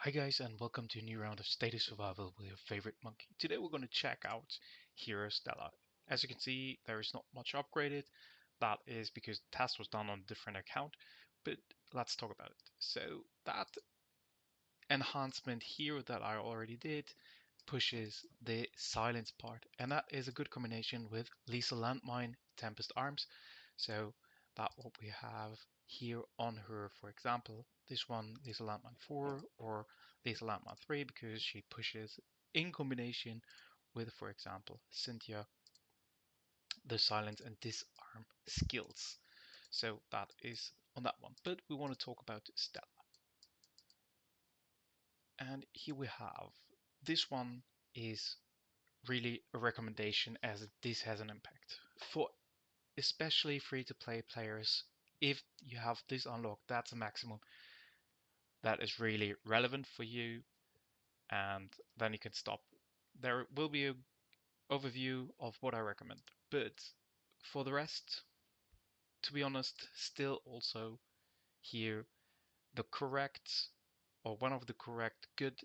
Hi guys, and welcome to a new round of Status Survival with your favorite monkey. Today we're going to check out Hero Stella. As you can see, there is not much upgraded. That is because the test was done on a different account, but let's talk about it. So that enhancement here that I already did pushes the silence part, and that is a good combination with Lethal Landmine, Tempest Arms. So that what we have here on her, for example, this one Lethal Landmine 4 or Lethal Landmine 3 because she pushes in combination with, for example, Cynthia, the silence and disarm skills. So that is on that one. But we want to talk about Stella. And here we have this one is really a recommendation as this has an impact for especially free-to-play players. If you have this unlocked, that's a maximum that is really relevant for you, and then you can stop. There will be an overview of what I recommend, but for the rest, to be honest, still also here the correct or one of the correct good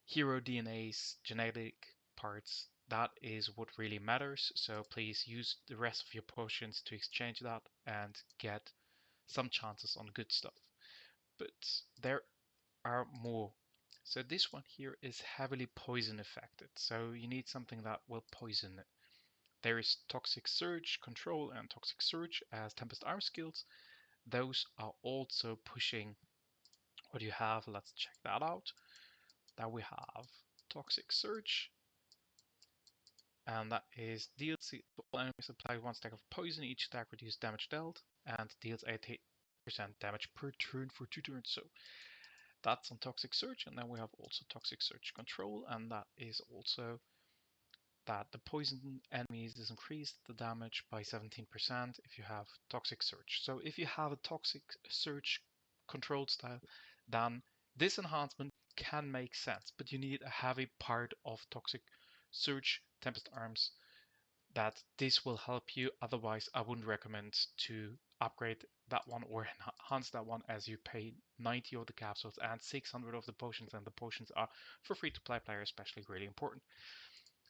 hero DNA's genetic parts. That is what really matters. So please use the rest of your potions to exchange that and get some chances on good stuff. But there are more. So this one here is heavily poison affected. So you need something that will poison it. There is Toxic Surge, Control, and Toxic Surge as Tempest Arm skills. Those are also pushing what you have. Let's check that out. Now we have Toxic Surge, and that is deals to all enemies apply one stack of poison. Each stack reduces damage dealt and deals 80% damage per turn for 2 turns. So that's on Toxic Surge, and then we have also Toxic Surge Control, and that is also that the poison enemies is increased the damage by 17% if you have Toxic Surge. So if you have a Toxic Surge controlled style, then this enhancement can make sense, but you need a heavy part of Toxic Surge Tempest Arms that this will help you. Otherwise, I wouldn't recommend to upgrade that one or enhance that one, as you pay 90 of the capsules and 600 of the potions, and the potions are for free to play players especially really important.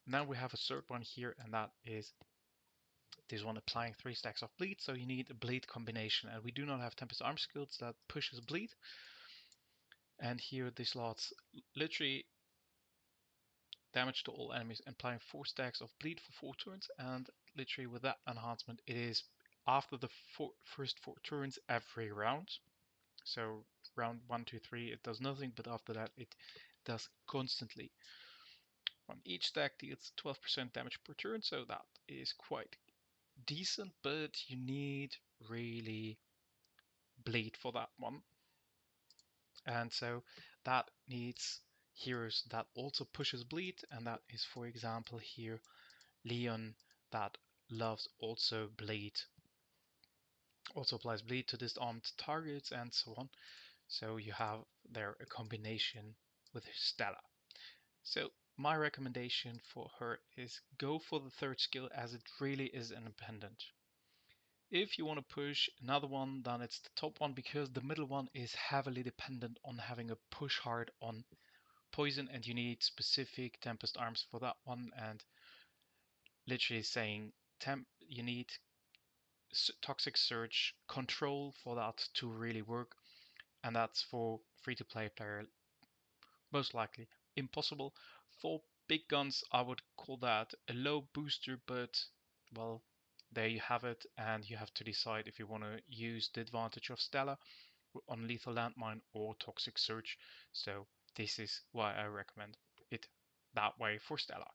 Now we have a third one here, and that is this one applying 3 stacks of bleed. So you need a bleed combination, and we do not have Tempest Arm skills that pushes bleed. And here this slots literally damage to all enemies, applying 4 stacks of bleed for 4 turns, and literally with that enhancement it is after the first 4 turns every round. So round 1, 2, 3 it does nothing, but after that it does constantly. On each stack deals 12% damage per turn, so that is quite decent, but you need really bleed for that one. And so that needs heroes that also pushes bleed, and that is, for example, here Leon that loves also bleed, also applies bleed to disarmed targets and so on. So you have there a combination with Stella. So my recommendation for her is go for the third skill, as it really is independent. If you want to push another one, then it's the top one, because the middle one is heavily dependent on having a push hard on poison, and you need specific Tempest Arms for that one, and literally saying you need Toxic Surge Control for that to really work, and that's for free-to-play player most likely impossible. For big guns, I would call that a low booster, but well, there you have it, and you have to decide if you want to use the advantage of Stella on Lethal Landmine or Toxic Surge. So this is why I recommend it that way for Stella.